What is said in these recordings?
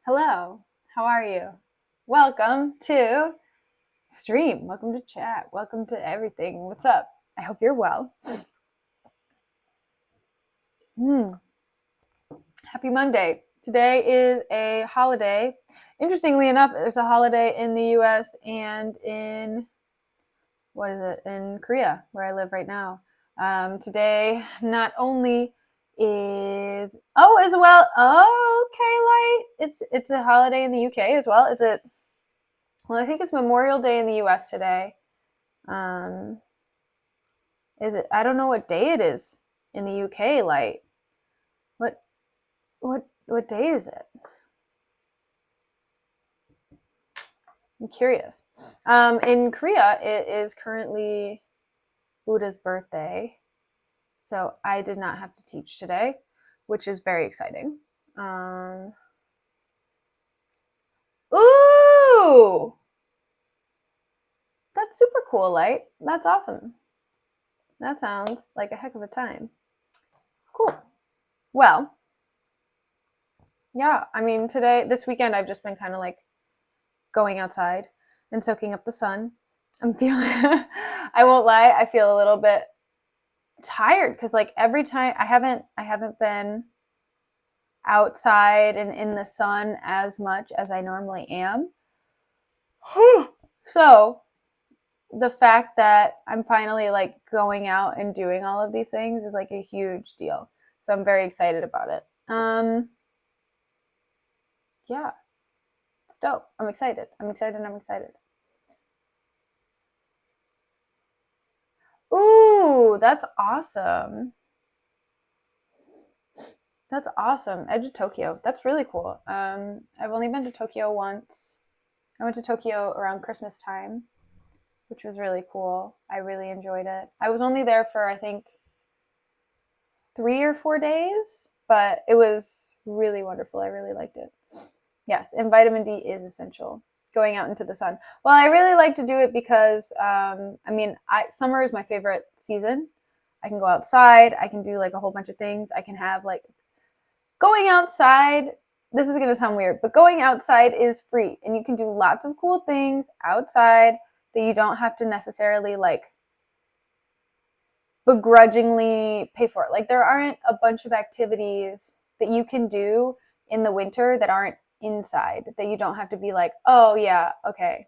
Hello, how are you? Welcome to stream. Welcome to chat. Welcome to everything. What's up? I hope you're well. Happy Monday. Today is a holiday. Interestingly enough, there's a holiday in the US and in, in Korea, where I live right now. Today, not only is, as well, okay, Light. It's a holiday in the UK as well. Is it? Well, I think it's Memorial Day in the US today. Um, is it? I don't know what day it is in the UK. Like, what what day is it? I'm curious. In Korea, it is currently Buddha's birthday, so I did not have to teach today, which is very exciting. Ooh, that's super cool, Light. That's awesome. That sounds like a heck of a time. Cool. Well, yeah, I mean, this weekend, I've just been kind of like going outside and soaking up the sun. I'm feeling, I won't lie, I feel a little bit tired because like every time I haven't been outside and in the sun as much as I normally am. So the fact that I'm finally like going out and doing all of these things is like a huge deal. So I'm very excited about it. Yeah. It's dope. I'm excited. I'm excited. Ooh, that's awesome. That's awesome. Edge of Tokyo. That's really cool. I've only been to Tokyo once. I went to Tokyo around Christmas time, which was really cool. I really enjoyed it. I was only there for, I think, 3 or 4 days, but it was really wonderful. I really liked it. Yes, and vitamin D is essential. Going out into the sun. Well, I really like to do it because, summer is my favorite season. I can go outside. I can do like a whole bunch of things. I can have like going outside. This is going to sound weird, but going outside is free and you can do lots of cool things outside that you don't have to necessarily like begrudgingly pay for it. Like there aren't a bunch of activities that you can do in the winter that aren't inside, that you don't have to be like, oh yeah, okay,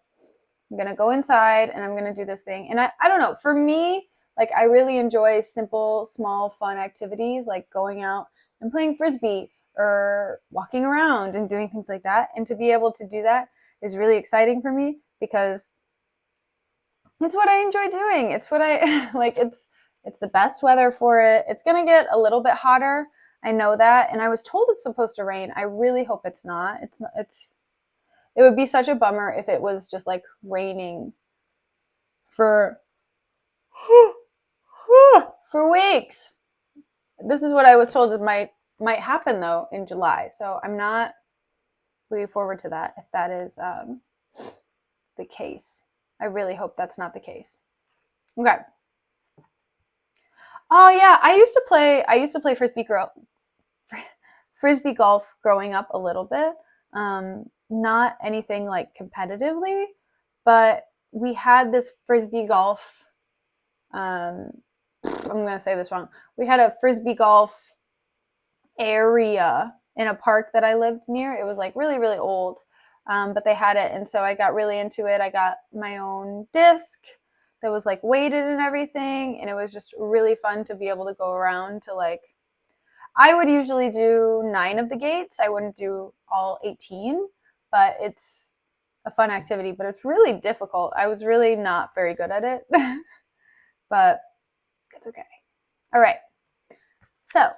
I'm gonna go inside and I'm gonna do this thing. And I don't know, for me, like I really enjoy simple, small, fun activities like going out and playing frisbee or walking around and doing things like that. And to be able to do that is really exciting for me because it's what I enjoy doing. It's what I like. It's the best weather for it. It's gonna get a little bit hotter. I know that, and I was told it's supposed to rain. I really hope it's not. It's not. It would be such a bummer if it was just like raining for for weeks. This is what I was told it might happen though in July. So I'm not looking forward to that if that is the case. I really hope that's not the case. Okay. Oh yeah, I used to play frisbee golf growing up a little bit. Not anything like competitively, but we had this frisbee golf. I'm gonna say this wrong. We had a frisbee golf area in a park that I lived near. It was like really, really old, but they had it, and so I got really into it. I got my own disc that was like weighted and everything, and it was just really fun to be able to go around to like. I would usually do 9 of the gates. I wouldn't do all 18, but it's a fun activity, but it's really difficult. I was really not very good at it, but it's okay. All right. So,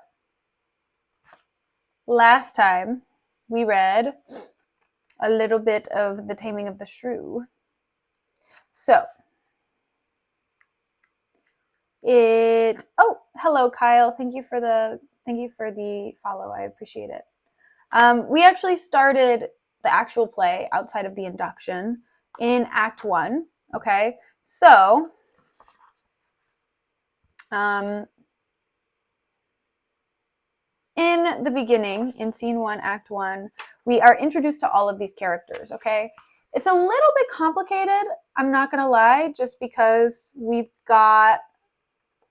last time we read a little bit of The Taming of the Shrew. So, hello Kyle. Thank you for the follow. I appreciate it. We actually started the actual play outside of the induction in Act 1. Okay, so in in the beginning, in scene 1, act 1, we are introduced to all of these characters, okay? It's a little bit complicated, I'm not gonna lie, just because we've got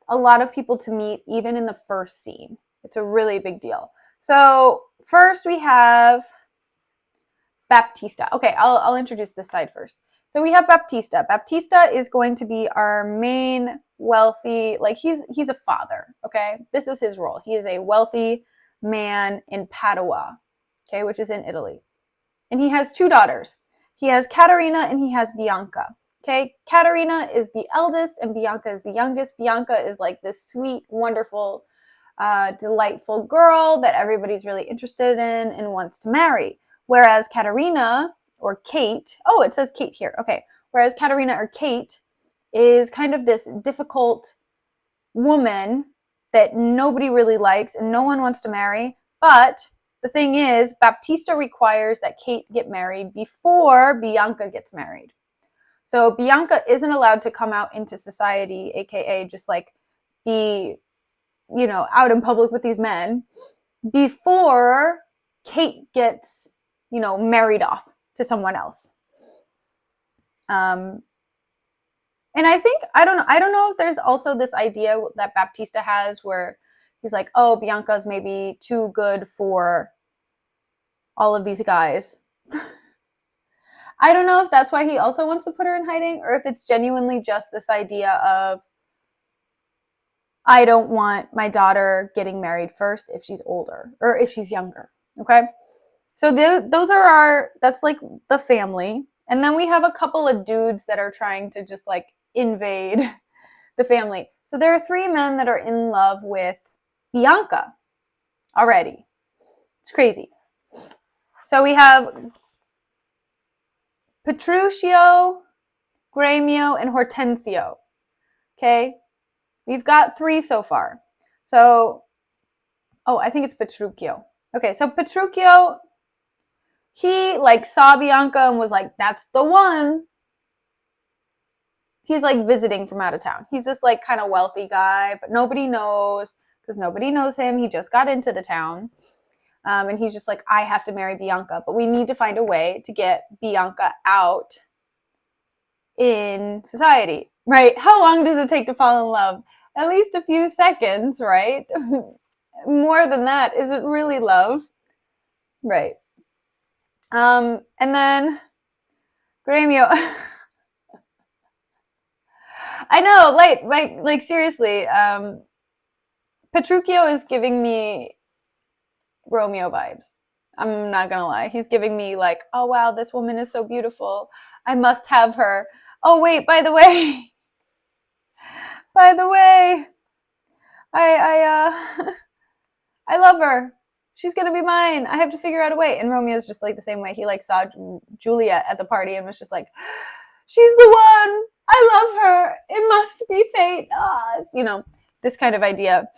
a lot of people to meet even in the first scene. It's a really big deal. So first we have Baptista. Okay, I'll introduce this side first. So we have Baptista. Baptista is going to be our main wealthy, like he's a father, okay? This is his role. He is a wealthy man in Padua, okay, which is in Italy. And he has 2 daughters. He has Caterina and he has Bianca. Okay, Caterina is the eldest and Bianca is the youngest. Bianca is like this sweet, wonderful, delightful girl that everybody's really interested in and wants to marry. Whereas Caterina, or Kate, oh, it says Kate here. Okay, whereas Caterina or Kate is kind of this difficult woman that nobody really likes and no one wants to marry. But the thing is, Baptista requires that Kate get married before Bianca gets married. So Bianca isn't allowed to come out into society, aka just like be, out in public with these men before Kate gets, married off to someone else. And I think, I don't know if there's also this idea that Baptista has where he's like, oh, Bianca's maybe too good for all of these guys. I don't know if that's why he also wants to put her in hiding or if it's genuinely just this idea of, I don't want my daughter getting married first if she's older or if she's younger. Okay. So that's like the family. And then we have a couple of dudes that are trying to just like invade the family. So there are 3 men that are in love with Bianca already. It's crazy. So we have Petruchio, Gremio, and Hortensio. Okay? We've got 3 so far. So, I think it's Petruchio. Okay, so Petruchio, he like saw Bianca and was like, that's the one. He's like visiting from out of town. He's this like kind of wealthy guy, but nobody knows because nobody knows him. He just got into the town. And he's just like, I have to marry Bianca, but we need to find a way to get Bianca out in society, right? How long does it take to fall in love? At least a few seconds, right? More than that, is it really love? Right. And then Gremio. I know, like seriously, Petruchio is giving me Romeo vibes. I'm not gonna lie. He's giving me like, oh wow, this woman is so beautiful. I must have her. Oh wait, by the way, I love her. She's gonna be mine. I have to figure out a way. And Romeo's just like the same way. He like saw Juliet at the party and was just like, she's the one. I love her. It must be fate. This kind of idea.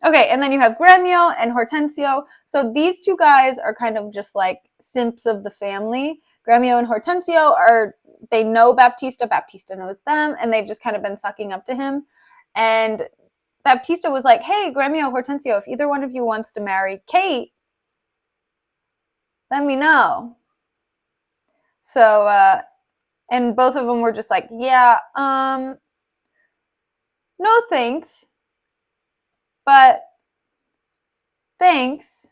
Okay, and then you have Gremio and Hortensio. So these 2 guys are kind of just like simps of the family. Gremio and Hortensio they know Baptista. Baptista knows them, and they've just kind of been sucking up to him. And Baptista was like, hey, Gremio, Hortensio, if either one of you wants to marry Kate, let me know. So, and both of them were just like, yeah, no thanks, but thanks.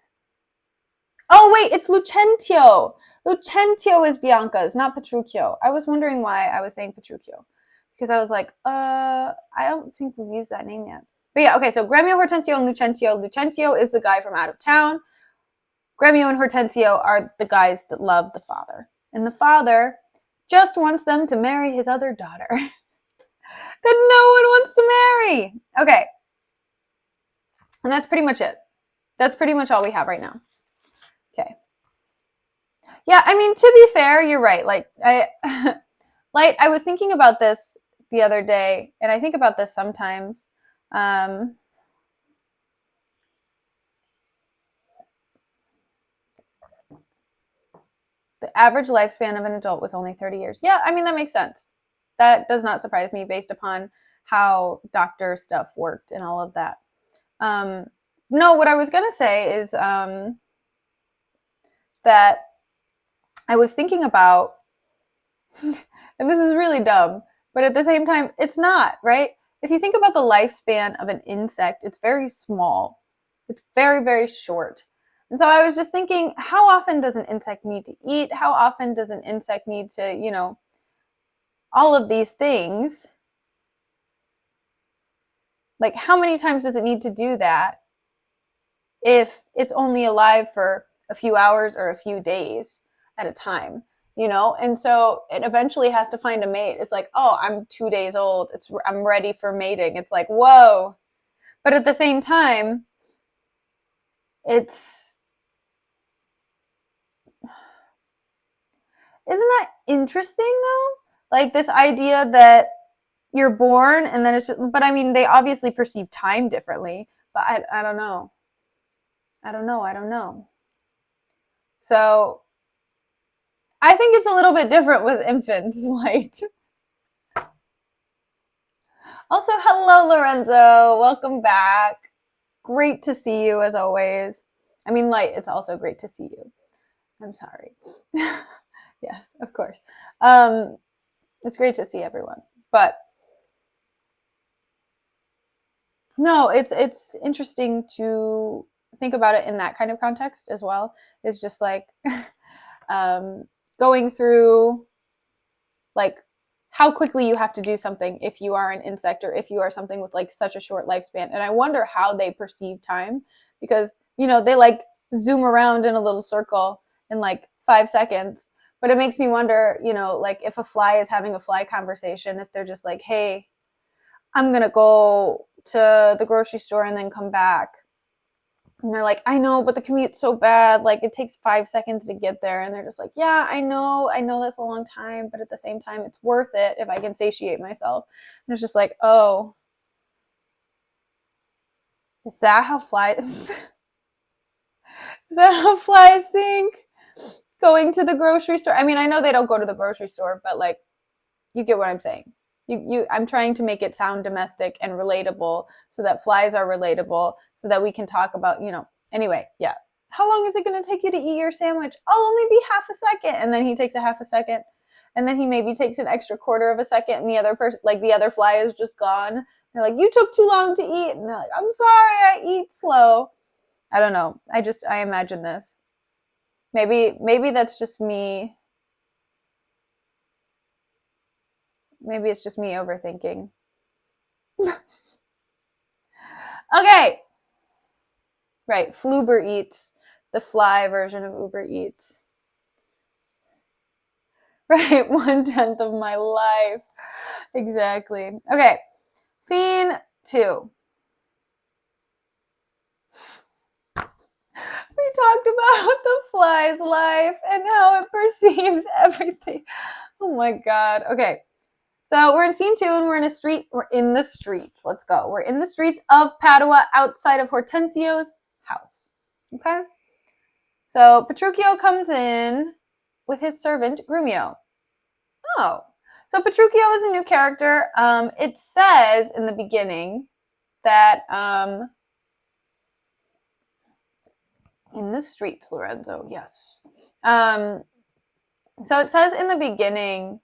Oh, wait, it's Lucentio. Lucentio is Bianca's, not Petruchio. I was wondering why I was saying Petruchio. Because I was like, I don't think we've used that name yet. But yeah, okay, so Gremio, Hortensio, and Lucentio. Lucentio is the guy from out of town. Gremio and Hortensio are the guys that love the father. And the father just wants them to marry his other daughter that no one wants to marry. Okay. And that's pretty much it. That's pretty much all we have right now. Okay. Yeah, I mean, to be fair, you're right. Like I was thinking about this the other day, and I think about this sometimes. The average lifespan of an adult was only 30 years. Yeah, I mean, that makes sense. That does not surprise me based upon how doctor stuff worked and all of that. no, what I was going to say is that I was thinking about, and this is really dumb, but at the same time, it's not, right? If you think about the lifespan of an insect, it's very small. It's very, very short. And so I was just thinking, how often does an insect need to eat? How often does an insect need to, you know, all of these things? Like, how many times does it need to do that if it's only alive for a few hours or a few days at a time? You know, and so it eventually has to find a mate. It's like, oh, I'm 2 days old. I'm ready for mating. It's like, whoa. But at the same time, isn't that interesting though? Like this idea that you're born and then it's just, but I mean, they obviously perceive time differently, but I don't know. I don't know. So I think it's a little bit different with infants. Like, also, hello, Lorenzo. Welcome back. Great to see you as always. I mean, Light, it's also great to see you. I'm sorry. Yes, of course. It's great to see everyone. But no, it's interesting to think about it in that kind of context as well. It's just like going through like how quickly you have to do something if you are an insect or if you are something with like such a short lifespan. And I wonder how they perceive time because, you know, they like zoom around in a little circle in like 5 seconds. But it makes me wonder, you know, like if a fly is having a fly conversation, if they're just like, hey, I'm going to go to the grocery store and then come back. And they're like, I know, but the commute's so bad. Like, it takes 5 seconds to get there. And they're just like, yeah, I know that's a long time. But at the same time, it's worth it if I can satiate myself. And it's just like, oh, is that how flies... is that how flies think? Going to the grocery store? I mean, I know they don't go to the grocery store, but like, you get what I'm saying. I'm trying to make it sound domestic and relatable so that flies are relatable so that we can talk about, you know, anyway, yeah. How long is it going to take you to eat your sandwich? I'll only be half a second. And then he takes a half a second. And then he maybe takes an extra quarter of a second and the other person, like the other fly is just gone. They're like, you took too long to eat. And they're like, I'm sorry, I eat slow. I don't know. I imagine this. Maybe that's just me. Maybe it's just me overthinking. Okay. Right. Fluber Eats, the fly version of Uber Eats. Right. 1/10 of my life. Exactly. Okay. Scene 2. We talked about the fly's life and how it perceives everything. Oh my God. Okay. So we're in scene 2 and we're in the streets. Let's go. We're in the streets of Padua outside of Hortensio's house. Okay. So Petruchio comes in with his servant Grumio. Oh. So Petruchio is a new character. It says in the beginning that in the streets, Lorenzo, yes. So it says in the beginning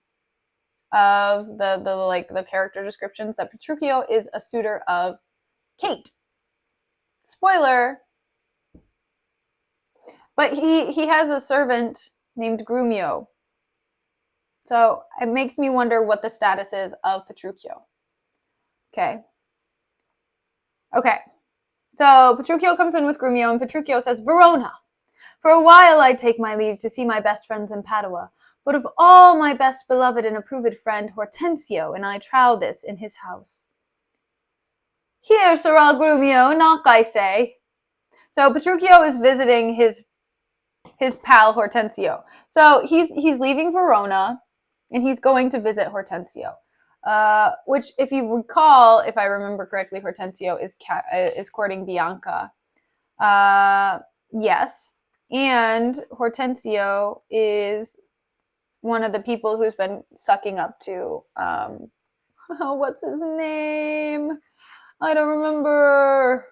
of the character descriptions that Petruchio is a suitor of Kate. Spoiler. But he has a servant named Grumio. So it makes me wonder what the status is of Petruchio. Okay. So Petruchio comes in with Grumio and Petruchio says, Verona, for a while I take my leave to see my best friends in Padua, but of all my best beloved and approved friend Hortensio, and I trow this in his house. Here, Sirrah Grumio, knock, I say. So Petruchio is visiting his pal Hortensio. So he's leaving Verona, and he's going to visit Hortensio. Which, if you recall, if I remember correctly, Hortensio is courting Bianca. Yes. And Hortensio is one of the people who's been sucking up to, what's his name? I don't remember.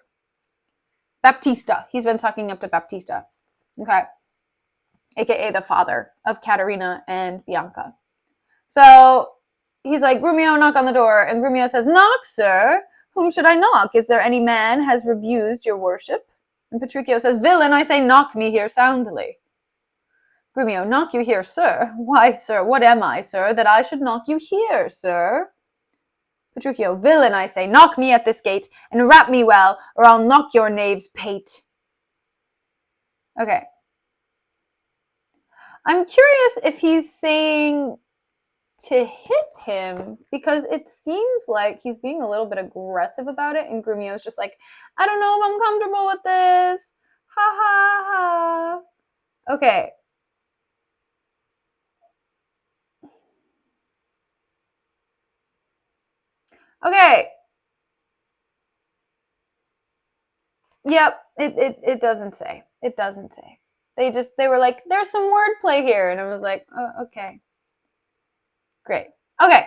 Baptista. He's been sucking up to Baptista. Okay. AKA the father of Caterina and Bianca. So he's like, Grumio, knock on the door. And Grumio says, knock, sir. Whom should I knock? Is there any man has rebused your worship? And Petruchio says, villain, I say, knock me here soundly. Grumio, knock you here, sir? Why, sir, what am I, sir, that I should knock you here, sir? Petruchio, villain, I say, knock me at this gate, and rap me well, or I'll knock your knave's pate. Okay. I'm curious if he's saying to hit him, because it seems like he's being a little bit aggressive about it, and Grumio's just like, I don't know if I'm comfortable with this. Ha ha ha. Okay. Okay. Yep, it doesn't say. It doesn't say. They were like, there's some wordplay here, and I was like, oh, okay. Great. Okay.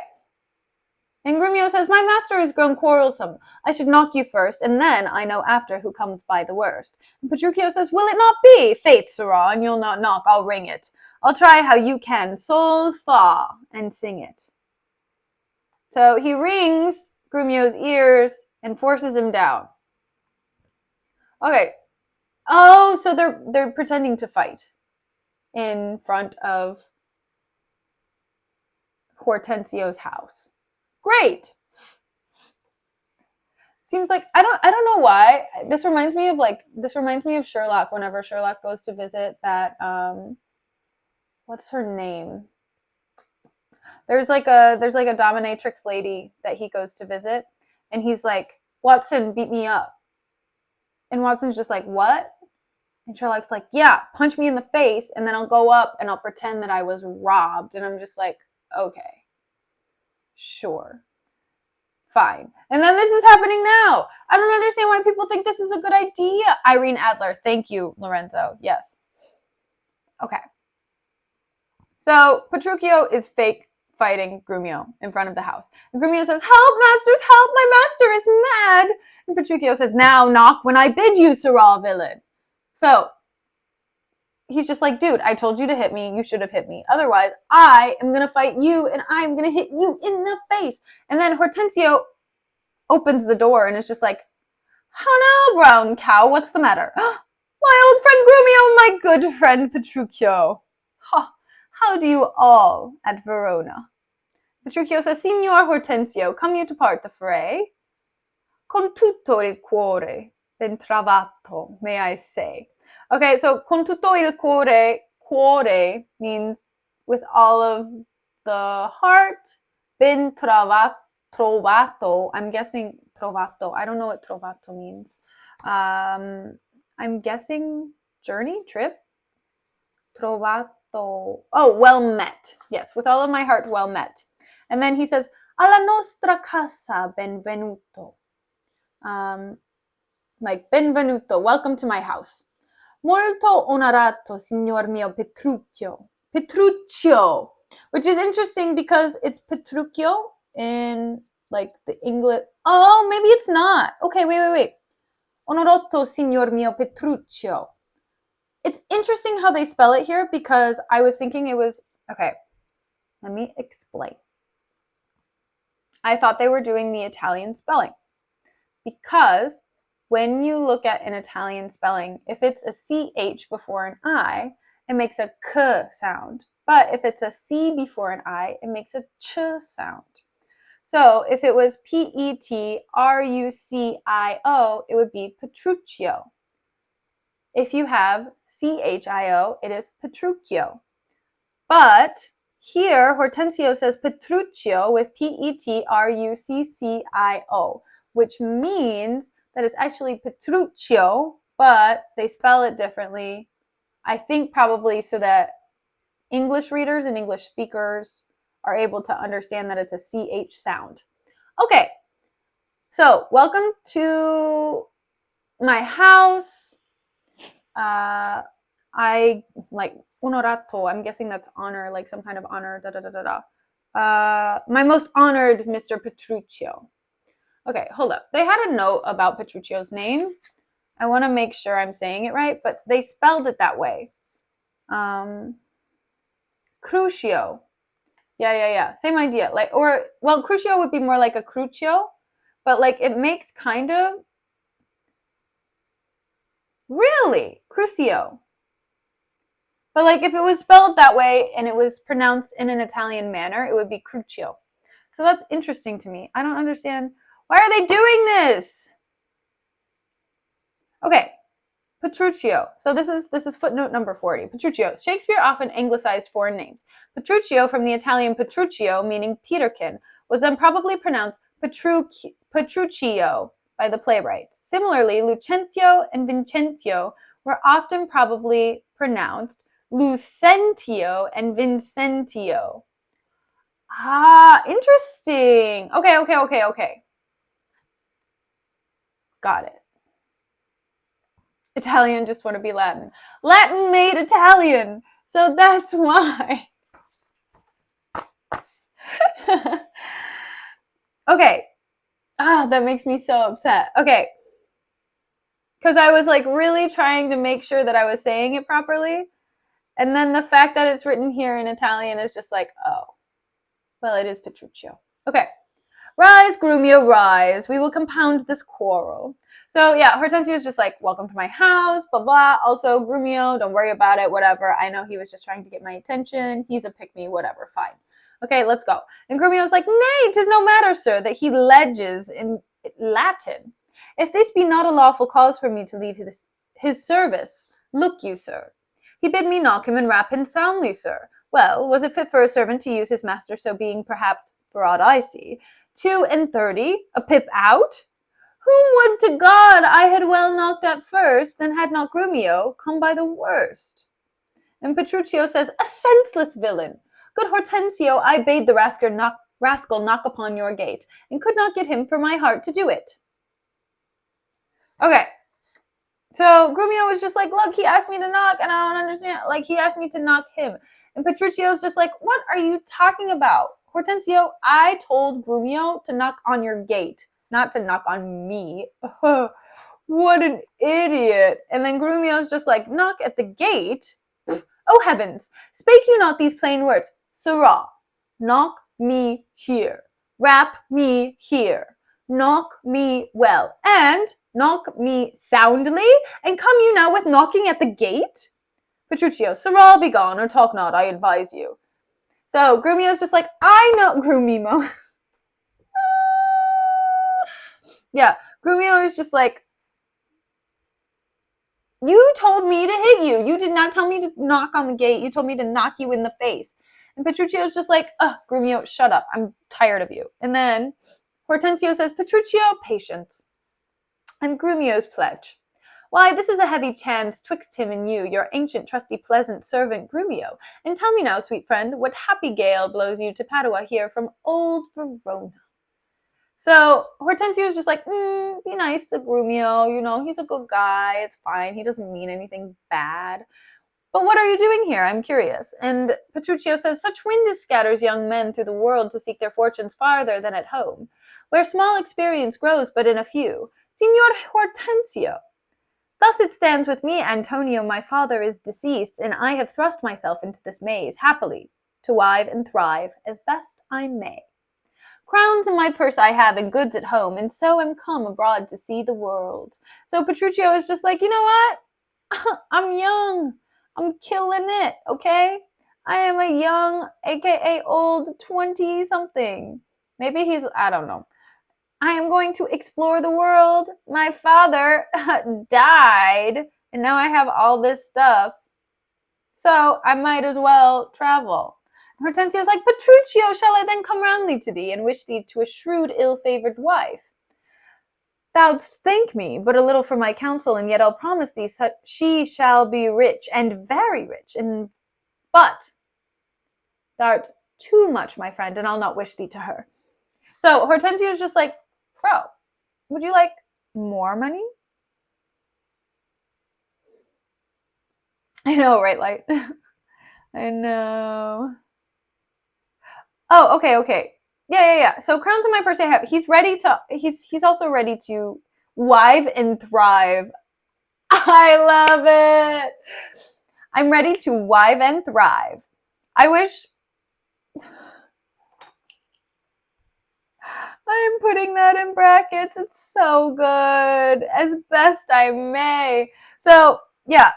And Grumio says, my master has grown quarrelsome. I should knock you first, and then I know after who comes by the worst. And Petruchio says, will it not be? Faith, sirrah, and you'll not knock, I'll ring it. I'll try how you can, sol fa, and sing it. So he rings Grumio's ears and forces him down. Okay. Oh, so they're pretending to fight in front of Hortensio's house. Great. Seems like I don't know why. This reminds me of Sherlock whenever Sherlock goes to visit that what's her name? There's like a dominatrix lady that he goes to visit, and he's like, Watson, beat me up. And Watson's just like, what? And Sherlock's like, yeah, punch me in the face, and then I'll go up and I'll pretend that I was robbed. And I'm just like, okay, sure, fine. And then this is happening now. I don't understand why people think this is a good idea. Irene Adler, thank you, Lorenzo. Yes. Okay. So Petruchio is fake fighting Grumio in front of the house. And Grumio says, help, masters, help, my master is mad. And Petruchio says, now knock when I bid you, sirrah, villain. So he's just like, dude, I told you to hit me. You should have hit me. Otherwise, I am going to fight you, and I'm going to hit you in the face. And then Hortensio opens the door and is just like, how now, brown cow? What's the matter? My old friend Grumio, my good friend Petruchio. How do you all at Verona? Petruchio says, Signor Hortensio, come you to part the fray? Con tutto il cuore ben travato, may I say. Okay, so con tutto il cuore means with all of the heart. Ben trovato, I'm guessing trovato. I don't know what trovato means. I'm guessing journey, trip. Trovato. Oh, well met. Yes, with all of my heart, well met. And then he says, alla nostra casa benvenuto. Like, benvenuto, welcome to my house. Molto onorato, signor mio Petruchio. Petruchio, which is interesting because it's Petruchio in, like, the English. Oh, maybe it's not. Okay, wait. Onorato, signor mio Petruchio. It's interesting how they spell it here because I was thinking it was, okay, let me explain. I thought they were doing the Italian spelling because when you look at an Italian spelling, if it's a CH before an I, it makes a K sound. But if it's a C before an I, it makes a Ch sound. So if it was Petrucio, it would be Petruchio. If you have CHIO, it is Petruchio. But here, Hortensio says Petruchio with Petruccio, which means that it's actually Petruchio, but they spell it differently. I think probably so that English readers and English speakers are able to understand that it's a CH sound. Okay, so welcome to my house. I like onorato. I'm guessing that's honor, like some kind of honor. My most honored Mr. Petruchio. Okay, hold up. They had a note about Petruchio's name. I want to make sure I'm saying it right, but they spelled it that way. Crucio. Yeah. Same idea. Like, or, well, crucio would be more like a crucio, but like it makes kind of, really, crucio. But like if it was spelled that way and it was pronounced in an Italian manner, it would be crucio. So that's interesting to me. I don't understand. Why are they doing this? Okay, Petruchio. So this is footnote number 40. Petruchio. Shakespeare often anglicized foreign names. Petruchio, from the Italian Petruccio, meaning Peterkin, was then probably pronounced Petruccio by the playwrights. Similarly, Lucentio and Vincentio were often probably pronounced Lucentio and Vincentio. Ah, interesting. Okay. Got it. Italian just want to be Latin. Latin made Italian, so that's why. Okay. That makes me so upset. Okay. Because I was like really trying to make sure that I was saying it properly. And then the fact that it's written here in Italian is just like, oh, well, it is Petruccio. Okay. Rise, Grumio, rise. We will compound this quarrel. So yeah, Hortensio is just like, welcome to my house, blah, blah. Also, Grumio, don't worry about it, whatever. I know he was just trying to get my attention. He's a pick-me, whatever, fine. Okay, let's go. And Grumio's like, nay, 'tis no matter, sir, that he ledges in Latin. If this be not a lawful cause for me to leave his service, look you, sir. He bid me knock him and rap him soundly, sir. Well, was it fit for a servant to use his master, so being perhaps, for aught I see, 32, a pip out? Whom would to God I had well knocked at first, than had not Grumio come by the worst? And Petruchio says, a senseless villain! Good Hortensio, I bade the rascal knock upon your gate, and could not get him for my heart to do it. Okay. So Grumio was just like, look, he asked me to knock, and I don't understand. Like, he asked me to knock him. And Petruchio's just like, what are you talking about? Hortensio, I told Grumio to knock on your gate, not to knock on me. What an idiot. And then Grumio's just like, knock at the gate? Oh heavens, spake you not these plain words? Sirrah, knock me here. Rap me here. Knock me well. And knock me soundly? And come you now with knocking at the gate? Petruchio, Sirrah, be gone, or talk not, I advise you. So Grumio's just like, I know, Grumimo. Yeah, Grumio is just like, you told me to hit you. You did not tell me to knock on the gate. You told me to knock you in the face. And Petruchio's just like, Grumio, shut up. I'm tired of you. And then Hortensio says, Petruchio, patience. And Grumio's pledge. Why, this is a heavy chance twixt him and you, your ancient, trusty, pleasant servant Grumio. And tell me now, sweet friend, what happy gale blows you to Padua here from old Verona? So Hortensio's just like, be nice to Grumio. You know, he's a good guy. It's fine. He doesn't mean anything bad. But what are you doing here? I'm curious. And Petruchio says, such wind as scatters young men through the world to seek their fortunes farther than at home, where small experience grows but in a few. Signor Hortensio. Thus it stands with me, Antonio, my father is deceased, and I have thrust myself into this maze, happily, to wive and thrive as best I may. Crowns in my purse I have, and goods at home, and so am come abroad to see the world. So Petruchio is just like, you know what? I'm young. I'm killing it, okay? I am a young, aka old 20-something. Maybe he's, I don't know. I am going to explore the world. My father died, and now I have all this stuff. So I might as well travel. Hortensio's like, Petruchio, shall I then come roundly to thee, and wish thee to a shrewd, ill-favoured wife? Thou'dst thank me but a little for my counsel, and yet I'll promise thee she shall be rich, and very rich, but thou'rt too much, my friend, and I'll not wish thee to her. So Hortensio's just like, bro, would you like more money? I know, right, Light? I know. Oh, okay. Yeah. So crowns in my purse I have. He's also ready to wive and thrive I love it. I'm ready to wive and thrive. I wish I'm putting that in brackets. It's so good. As best I may. So, yeah.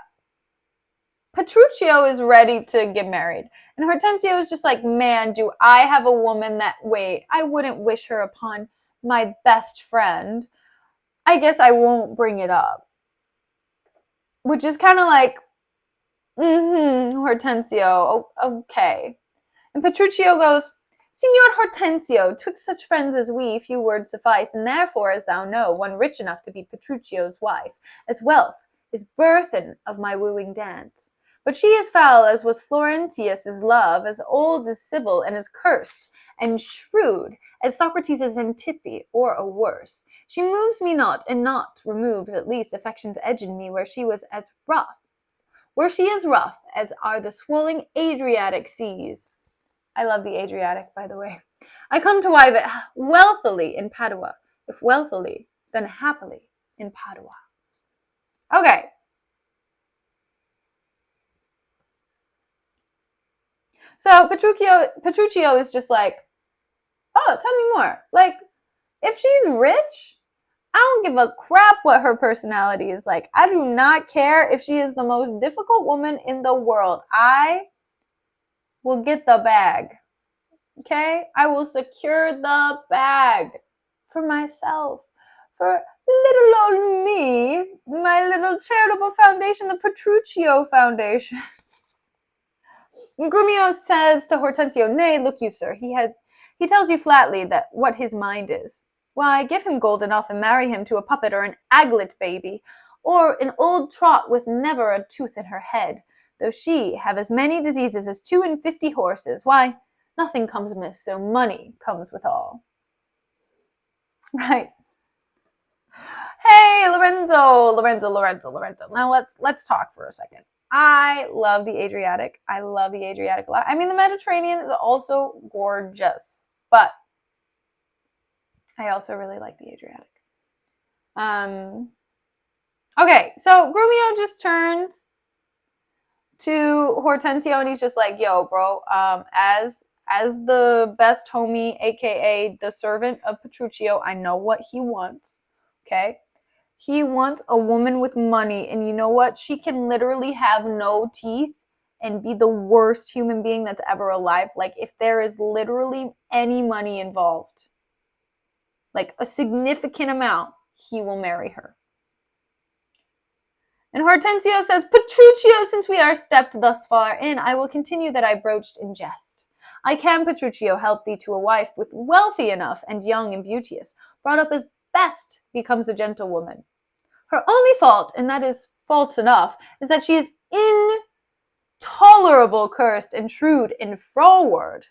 Petruchio is ready to get married. And Hortensio is just like, man, do I have a woman that, wait, I wouldn't wish her upon my best friend. I guess I won't bring it up. Which is kind of like, Hortensio, okay. And Petruchio goes, Signor Hortensio, twixt such friends as we, few words suffice, and therefore, as thou know, one rich enough to be Petruchio's wife, as wealth is burthen of my wooing dance. But she is foul as was Florentius' love, as old as Sibyl, and as cursed, and shrewd, as Socrates' Xantippe, or a worse. She moves me not, and not removes, at least, affection's edge in me, where she is as rough as are the swelling Adriatic seas. I love the Adriatic, by the way. I come to wive it wealthily in Padua. If wealthily, then happily in Padua. Okay. So Petruchio is just like, oh, tell me more. Like, if she's rich, I don't give a crap what her personality is like. I do not care if she is the most difficult woman in the world. I will get the bag. Okay? I will secure the bag for myself. For little old me, my little charitable foundation, the Petruchio Foundation. Grumio says to Hortensio, nay, look you, sir, he tells you flatly that what his mind is. Why, give him gold enough and marry him to a puppet or an aglet baby, or an old trot with never a tooth in her head, though she have as many diseases as 52 horses. Why, nothing comes amiss, so money comes with all. Right. Hey, Lorenzo. Now let's talk for a second. I love the Adriatic. I love the Adriatic a lot. I mean, the Mediterranean is also gorgeous, but I also really like the Adriatic. Okay, so Grumio just turns to Hortensio and he's just like, yo, bro, as the best homie, aka the servant of Petruchio, I know what he wants. Okay? He wants a woman with money, and you know what? She can literally have no teeth and be the worst human being that's ever alive. Like, if there is literally any money involved, like a significant amount, he will marry her. And Hortensio says, Petruchio, since we are stepped thus far in, I will continue that I broached in jest. I can, Petruchio, help thee to a wife with wealthy enough and young and beauteous, brought up as best becomes a gentlewoman. Her only fault, and that is fault enough, is that she is intolerable cursed and shrewd and froward.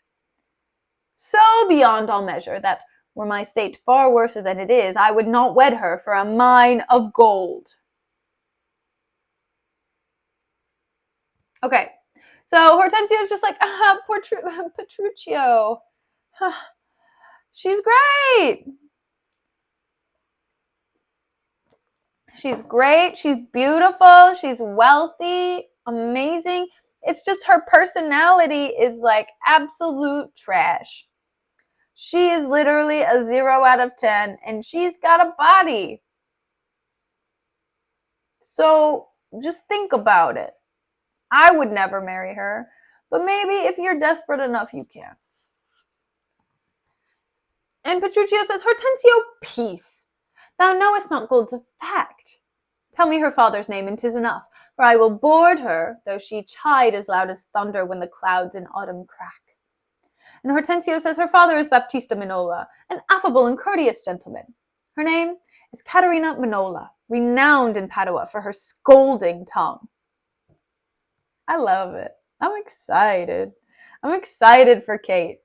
So beyond all measure that, were my state far worse than it is, I would not wed her for a mine of gold. Okay, so Hortensio is just like, poor Petruchio. She's great. She's great. She's beautiful. She's wealthy. Amazing. It's just her personality is like absolute trash. She is literally a 0 out of 10, and she's got a body. So just think about it. I would never marry her, but maybe if you're desperate enough, you can. And Petruchio says, Hortensio, peace. Thou knowest not gold's a fact. Tell me her father's name, and 'tis enough, for I will board her, though she chide as loud as thunder when the clouds in autumn crack. And Hortensio says her father is Baptista Minola, an affable and courteous gentleman. Her name is Caterina Minola, renowned in Padua for her scolding tongue. I love it. I'm excited. I'm excited for Kate.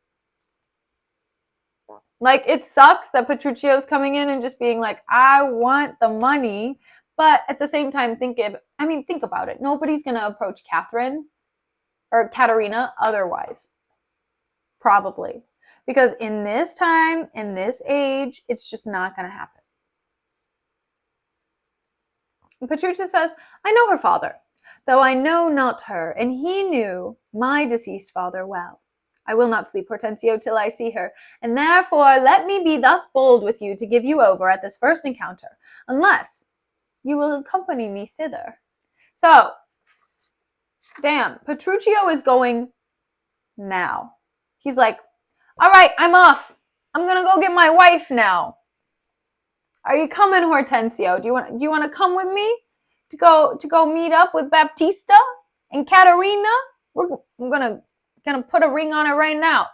Like, it sucks that Petruchio's coming in and just being like, I want the money. But at the same time, think about it. Nobody's going to approach Catherine or Katerina otherwise. Probably. Because in this time, in this age, it's just not going to happen. And Petruchio says, I know her father, though I know not her, and he knew my deceased father well. I will not sleep, Hortensio, till I see her, and therefore let me be thus bold with you to give you over at this first encounter, unless you will accompany me thither. So, damn, Petruchio is going now. He's like, all right, I'm off. I'm gonna go get my wife now. Are you coming, Hortensio? Do you want to come with me to go meet up with Baptista and Caterina? I'm gonna put a ring on it right now.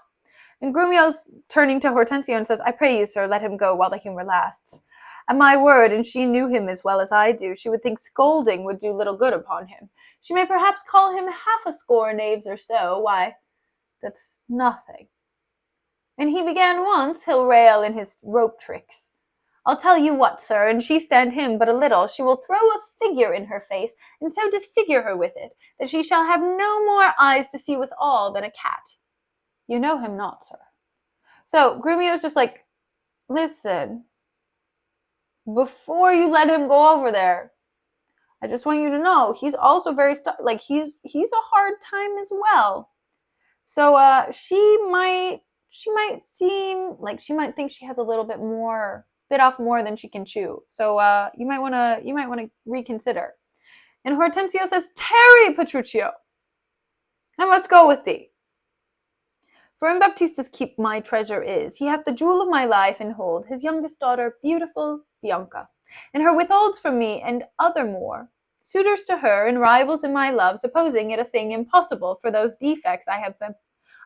And Grumio's turning to Hortensio and says, I pray you, sir, let him go while the humor lasts. At my word, and she knew him as well as I do, she would think scolding would do little good upon him. She may perhaps call him 60 knaves or so. Why, that's nothing. And he began once, he'll rail in his rope tricks. I'll tell you what, sir, and she stand him but a little, she will throw a figure in her face, and so disfigure her with it, that she shall have no more eyes to see withal than a cat. You know him not, sir. So Grumio's just like, listen, before you let him go over there, I just want you to know he's also very he's a hard time as well. So she might seem like she might think she has a little bit off more than she can chew. So you might want to reconsider. And Hortensio says, tarry, Petruchio, I must go with thee. For in Baptista's keep my treasure is. He hath the jewel of my life in hold, his youngest daughter, beautiful Bianca, and her withholds from me, and other more, suitors to her, and rivals in my love, supposing it a thing impossible for those defects I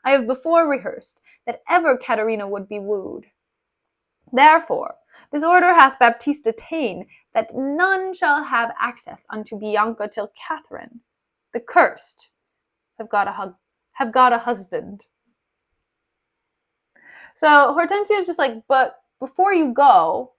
have before rehearsed, that ever Caterina would be wooed. Therefore, this order hath Baptista ta'en, that none shall have access unto Bianca till Catherine, the cursed, have got a husband. So Hortensio is just like, but before you go,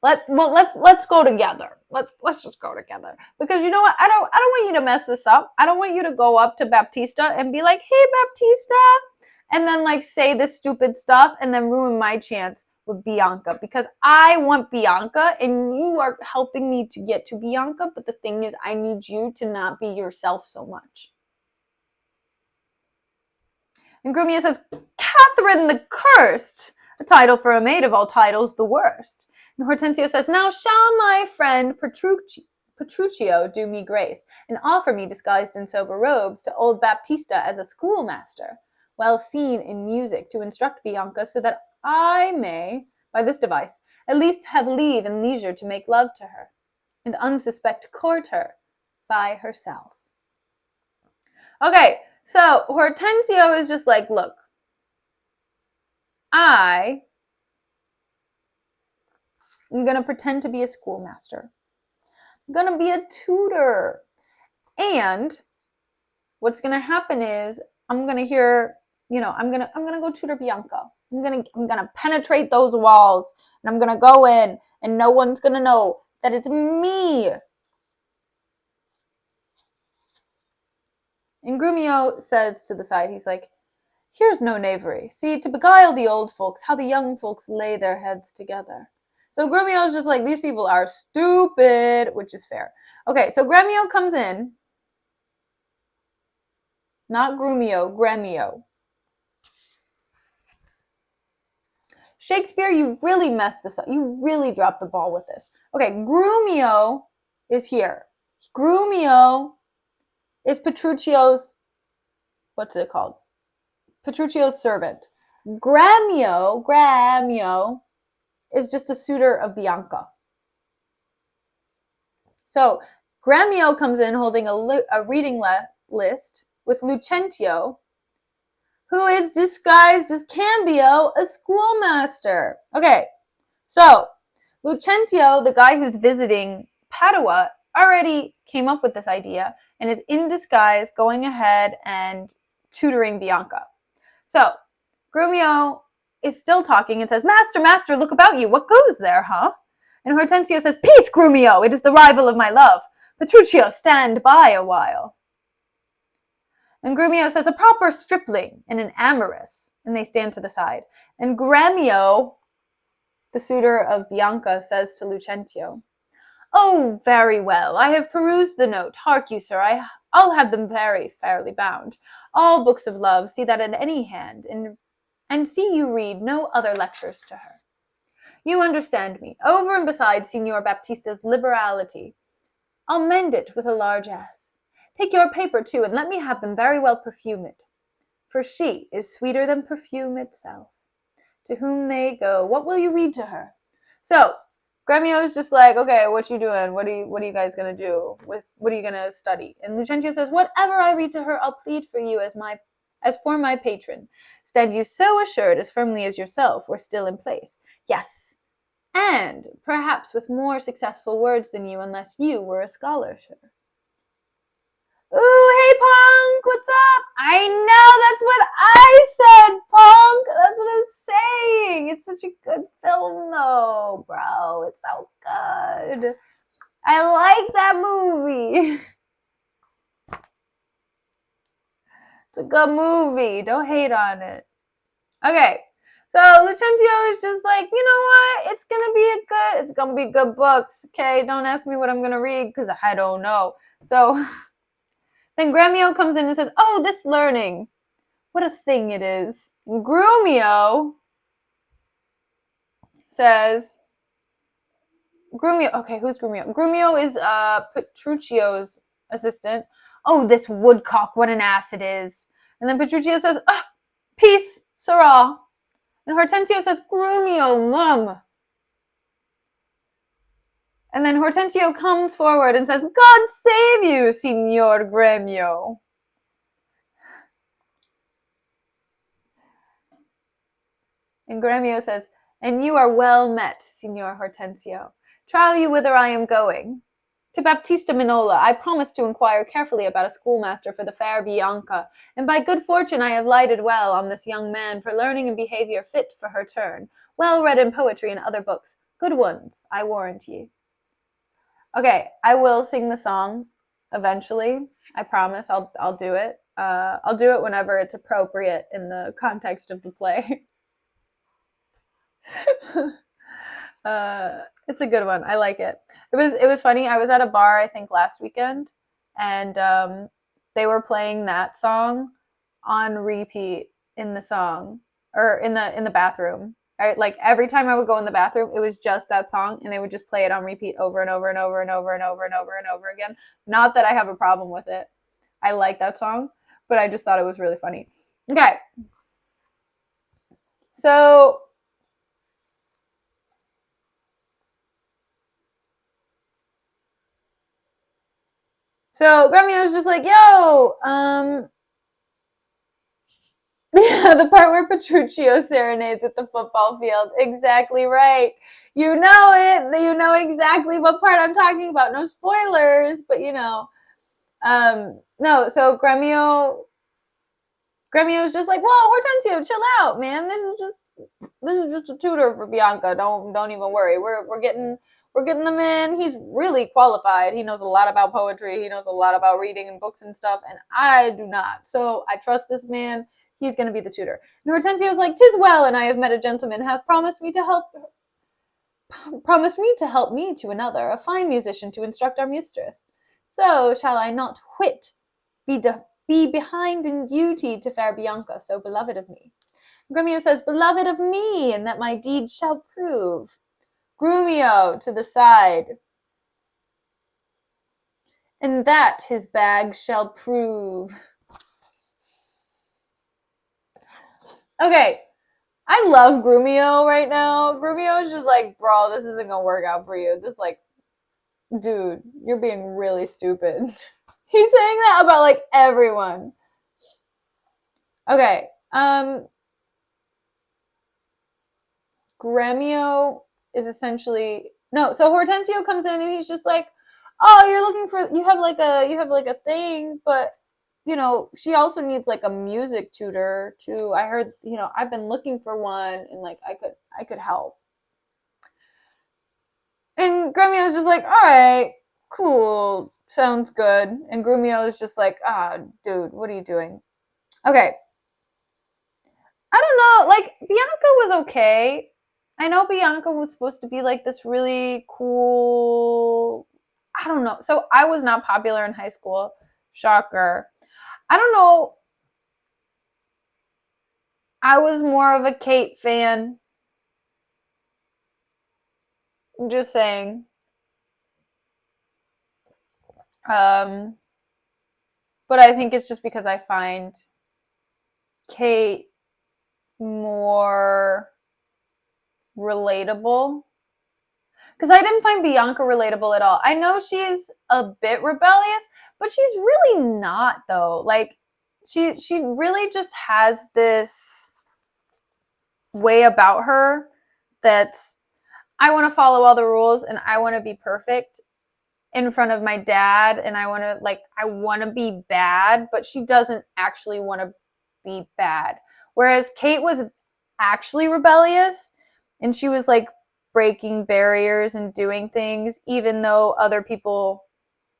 let's go together. Let's just go together. Because you know what? I don't want you to mess this up. I don't want you to go up to Baptista and be like, hey Baptista, and then say this stupid stuff and then ruin my chance with Bianca, because I want Bianca and you are helping me to get to Bianca, but the thing is I need you to not be yourself so much. And Grumio says, Catherine the Cursed, a title for a maid of all titles, the worst. And Hortensio says, now shall my friend Petruchio do me grace, and offer me disguised in sober robes to old Baptista as a schoolmaster, well seen in music, to instruct Bianca, so that I may, by this device, at least have leave and leisure to make love to her, and unsuspect court her by herself. Okay, so Hortensio is just like, look, I am going to pretend to be a schoolmaster. I'm going to be a tutor. And what's going to happen is I'm going to hear, I'm going to go tutor Bianca. I'm going to penetrate those walls, and I'm going to go in, and no one's going to know that it's me. And Grumio says to the side, he's like, here's no knavery. See, to beguile the old folks, how the young folks lay their heads together. So Grumio's just like, these people are stupid, which is fair. Okay, so Grumio comes in. Not Grumio, Gremio. Shakespeare, you really messed this up. You really dropped the ball with this. Okay, Grumio is here. Grumio is Petruchio's, what's it called? Petruchio's servant. Gremio is just a suitor of Bianca. So Gremio comes in holding a reading list with Lucentio, who is disguised as Cambio, a schoolmaster. Okay, so Lucentio, the guy who's visiting Padua, already came up with this idea and is in disguise going ahead and tutoring Bianca. So Grumio is still talking and says, Master, look about you. What goes there, huh? And Hortensio says, Peace, Grumio, it is the rival of my love. Petruchio, stand by a while. And Grumio says, a proper stripling and an amorous. And they stand to the side. And Gremio, the suitor of Bianca, says to Lucentio, Oh, very well. I have perused the note. Hark you, sir, I'll have them very fairly bound. All books of love, see that in any hand, and see you read no other lectures to her. You understand me. Over and beside Signor Baptista's liberality, I'll mend it with a large S. Take your paper, too, and let me have them very well perfumed, for she is sweeter than perfume itself. To whom they go, what will you read to her? So, Gremio is just like, okay, what you doing? What are you guys gonna do? What are you gonna study? And Lucentio says, whatever I read to her, I'll plead for you as for my patron. Stand you so assured as firmly as yourself were still in place. Yes, and perhaps with more successful words than you, unless you were a scholar, sir. Ooh, hey, Punk, what's up? I know, that's what I said, Punk. That's what I'm saying. It's such a good film, though, bro. It's so good. I like that movie. It's a good movie. Don't hate on it. Okay, so Lucentio is just like, you know what? It's gonna be good books. Okay, don't ask me what I'm gonna read because I don't know. So then Gremio comes in and says, oh, this learning. What a thing it is. And Grumio says, okay, who's Grumio? Grumio is Petruccio's assistant. Oh, this woodcock, what an ass it is. And then Petruccio says, peace, sirrah. And Hortensio says, Grumio, mum. And then Hortensio comes forward and says, God save you, Signor Gremio. And Gremio says, and you are well met, Signor Hortensio. Trow you whither I am going? To Baptista Minola. I promised to inquire carefully about a schoolmaster for the fair Bianca, and by good fortune I have lighted well on this young man for learning and behavior fit for her turn, well read in poetry and other books, good ones, I warrant ye. Okay, I will sing the song eventually. I promise. I'll do it. I'll do it whenever it's appropriate in the context of the play. It's a good one. I like it. It was funny. I was at a bar I think last weekend, and they were playing that song on repeat in the song or in the bathroom. Like every time I would go in the bathroom, it was just that song, and they would just play it on repeat over and over and over and over and over and over and over again. Not that I have a problem with it. I like that song, but I just thought it was really funny. Okay. So Gremio was just like, yo, yeah, the part where Petruccio serenades at the football field. Exactly right. You know it. You know exactly what part I'm talking about. No spoilers, but you know. No, so Gremio's just like, whoa, Hortensio, chill out, man. This is just a tutor for Bianca. Don't even worry. We're getting them in. He's really qualified. He knows a lot about poetry. He knows a lot about reading and books and stuff, and I do not. So I trust this man. He's going to be the tutor. And Hortensio's like, 'tis well, and I have met a gentleman hath promised me to help me to another, a fine musician to instruct our mistress. So shall I not whit be behind in duty to fair Bianca, so beloved of me. Grumio says, beloved of me, and that my deed shall prove. Grumio to the side, and that his bag shall prove. Okay, I love Grumio right now. Grumio is just like, bro, this isn't gonna work out for you. This like, dude, you're being really stupid. He's saying that about like everyone. Okay, Gremio is essentially so Hortensio comes in and he's just like, oh, you have like a thing, but you know, she also needs like a music tutor too. I heard, you know, I've been looking for one, and like I could help. And Grumio is just like, all right, cool, sounds good. And Grumio is just like, dude, what are you doing? Okay. I don't know, like Bianca was okay. I know Bianca was supposed to be like this really cool, I don't know. So I was not popular in high school. Shocker. I don't know. I was more of a Kate fan. I'm just saying. But I think it's just because I find Kate more relatable. Because I didn't find Bianca relatable at all. I know she's a bit rebellious, but she's really not though. Like she really just has this way about her that's I want to follow all the rules and I want to be perfect in front of my dad and I want to be bad, but she doesn't actually want to be bad. Whereas Kate was actually rebellious and she was like breaking barriers and doing things even though other people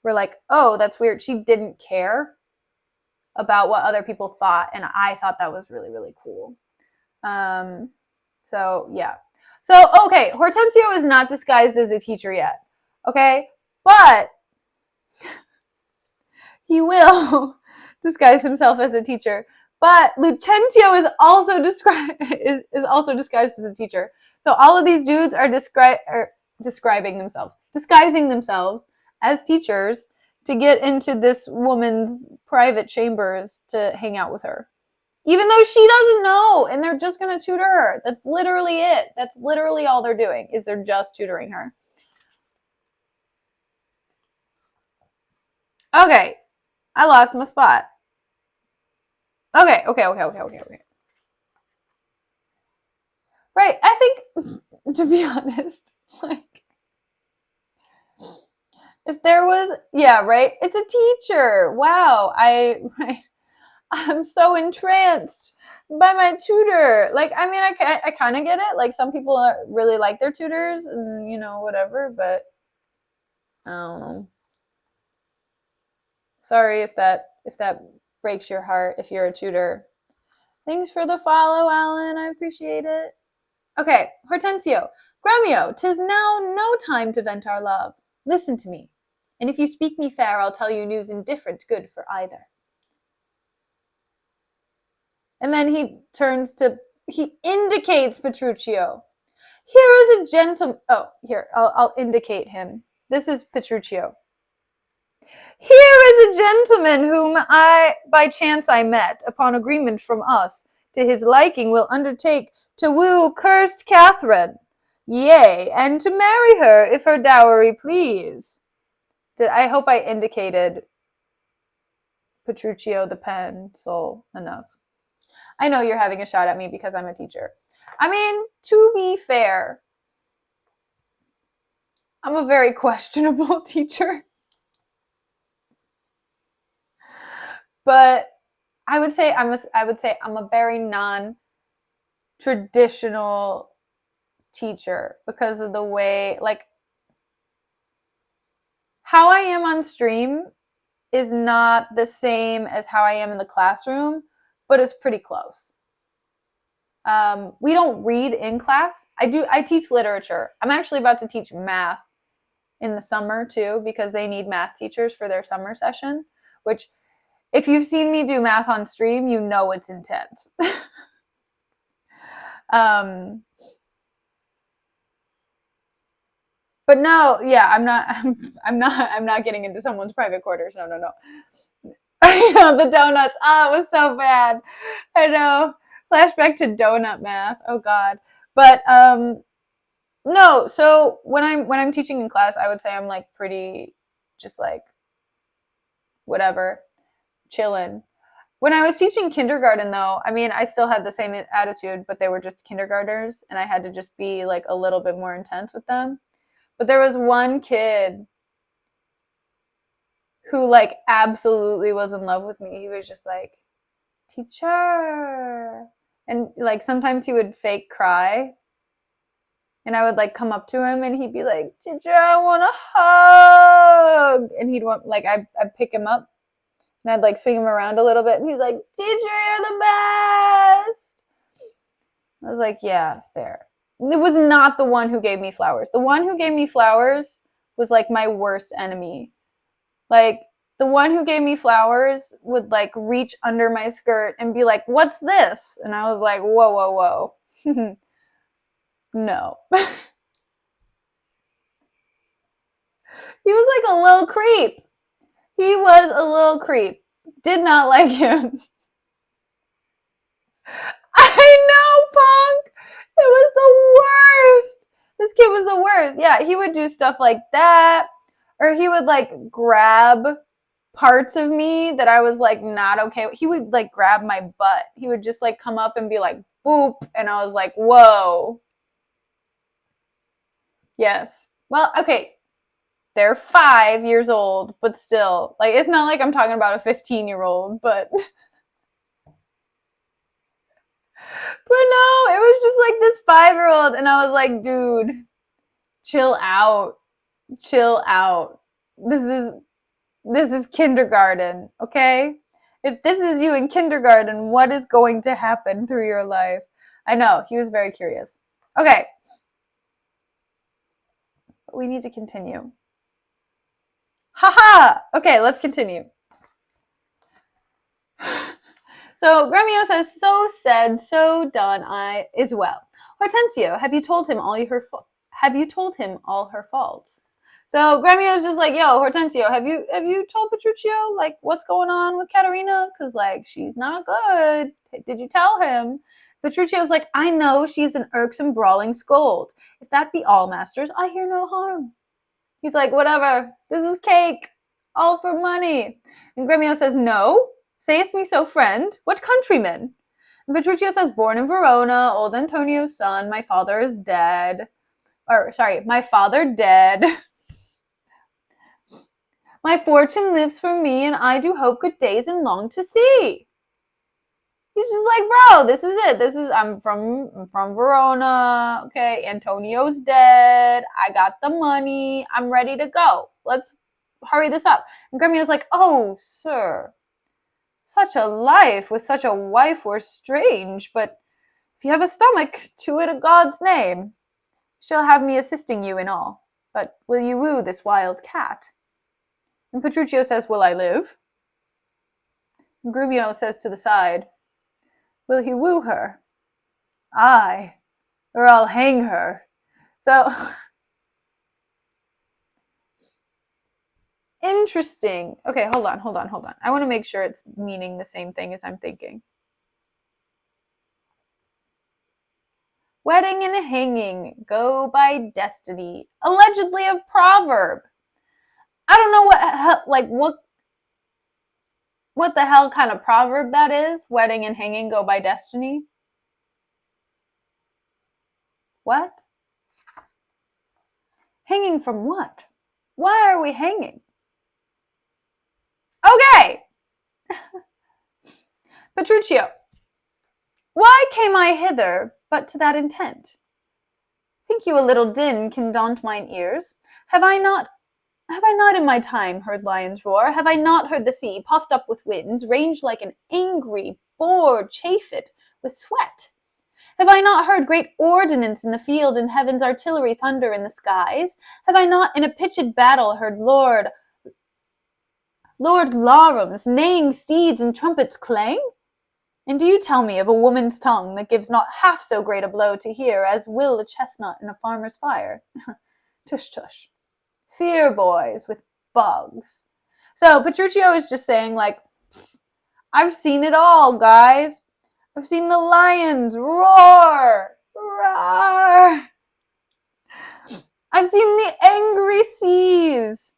were like, "Oh, that's weird." She didn't care about what other people thought and I thought that was really really cool. So yeah. So okay, Hortensio is not disguised as a teacher yet. Okay? But he will disguise himself as a teacher. But Lucentio is also also disguised as a teacher. So all of these dudes are disguising themselves as teachers to get into this woman's private chambers to hang out with her. Even though she doesn't know, and they're just going to tutor her. That's literally it. That's literally all they're doing, is they're just tutoring her. Okay, I lost my spot. Okay. Right, I think, to be honest, like, if there was, yeah, right, it's a teacher. Wow, I'm so entranced by my tutor. Like, I mean, I kind of get it. Like, some people really like their tutors and, whatever, but I don't know. Sorry if that breaks your heart if you're a tutor. Thanks for the follow, Alan. I appreciate it. Okay, Hortensio. Gremio, 'tis now no time to vent our love. Listen to me, and if you speak me fair, I'll tell you news indifferent, good for either. And then he indicates Petruchio. Here is a gentleman. Oh, here, I'll indicate him. This is Petruchio. Here is a gentleman whom by chance I met, upon agreement from us, to his liking will undertake to woo cursed Catherine, yea, and to marry her, if her dowry please. I hope I indicated Petruchio the pencil enough. I know you're having a shot at me because I'm a teacher. I mean, to be fair, I'm a very questionable teacher. But I would say I'm a very non-traditional teacher because of the way, like, how I am on stream is not the same as how I am in the classroom, but it's pretty close. We don't read in class. I teach literature. I'm actually about to teach math in the summer too because they need math teachers for their summer session, which if you've seen me do math on stream, you know it's intense. But no, yeah, I'm not getting into someone's private quarters. No. I know, the donuts. Oh, it was so bad. I know. Flashback to donut math. Oh God. But no, so when I'm teaching in class, I would say I'm like pretty just like whatever, chilling. When I was teaching kindergarten though, I mean, I still had the same attitude, but they were just kindergartners and I had to just be like a little bit more intense with them. But there was one kid who like absolutely was in love with me. He was just like, teacher. And like sometimes he would fake cry. And I would like come up to him and he'd be like, teacher, I want a hug. And he'd want like I'd pick him up and I'd like swing him around a little bit and he's like, teacher, you're the best. I was like, yeah, fair. It was not the one who gave me flowers. The one who gave me flowers was like my worst enemy. Like, the one who gave me flowers would like reach under my skirt and be like, "What's this?" And I was like, "Whoa, whoa, whoa." No. He was like a little creep. He was a little creep. Did not like him. I know, Punk. It was the worst. This kid was the worst. Yeah, he would do stuff like that. Or he would like grab parts of me that I was like not okay with. He would like grab my butt. He would just like come up and be like, boop. And I was like, whoa. Yes. Well, okay. They're 5 years old, but still. Like, it's not like I'm talking about a 15-year-old, but. But no, it was just like this 5-year-old. And I was like, dude, chill out. Chill out. This is kindergarten, okay? If this is you in kindergarten, what is going to happen through your life? I know, he was very curious. Okay. We need to continue. Haha! Okay, let's continue. So Gremio says, so said, so done I as well. Hortensio, have you told him all her faults? So Gremio's just like, yo, Hortensio, have you told Petruchio like what's going on with Katerina? Cause like she's not good. Did you tell him? Petruchio's like, I know she's an irksome brawling scold. If that be all, masters, I hear no harm. He's like, whatever. This is cake. All for money. And Gremio says, no. Sayest me so, friend? What countryman? And Petruchio says, born in Verona, old Antonio's son. My father is dead. My father dead. My fortune lives for me, and I do hope good days and long to see. He's just like, bro, this is it. I'm from Verona. Okay, Antonio's dead. I got the money. I'm ready to go. Let's hurry this up. And Gremio's like, oh, sir, such a life with such a wife were strange, but if you have a stomach, to it a God's name. She'll have me assisting you in all. But will you woo this wild cat? And Petruchio says, will I live? And Gremio says to the side, will he woo her? Aye, or I'll hang her. So, interesting. Okay, hold on. I want to make sure it's meaning the same thing as I'm thinking. Wedding and hanging go by destiny. Allegedly a proverb. I don't know what the hell kind of proverb that is. Wedding and hanging go by destiny. What? Hanging from what? Why are we hanging? Okay. Petruchio. Why came I hither but to that intent? Think you a little din can daunt mine ears? Have I not in my time heard lions roar? Have I not heard the sea, puffed up with winds, range like an angry boar chafed with sweat? Have I not heard great ordnance in the field, and heaven's artillery thunder in the skies? Have I not in a pitched battle heard Lord larums neighing steeds and trumpets clang? And do you tell me of a woman's tongue that gives not half so great a blow to hear as will a chestnut in a farmer's fire? Tush, tush. Fear boys with bugs. So Petruchio is just saying, like, I've seen it all, guys. I've seen the lions roar. Roar. I've seen the angry seas.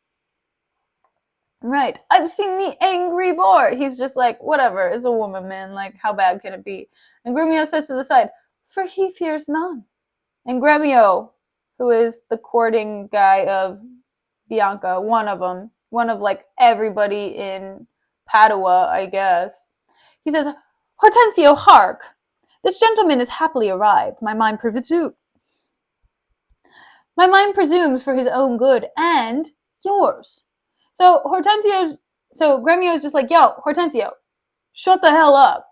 Right. I've seen the angry boar. He's just like, whatever. It's a woman, man. Like, how bad can it be? And Gremio says to the side, for he fears none. And Gremio, who is the courting guy of Bianca, one of like everybody in Padua, I guess. He says, Hortensio, hark! This gentleman is happily arrived. My mind presumes for his own good and yours. So Gremio is just like, yo, Hortensio, shut the hell up.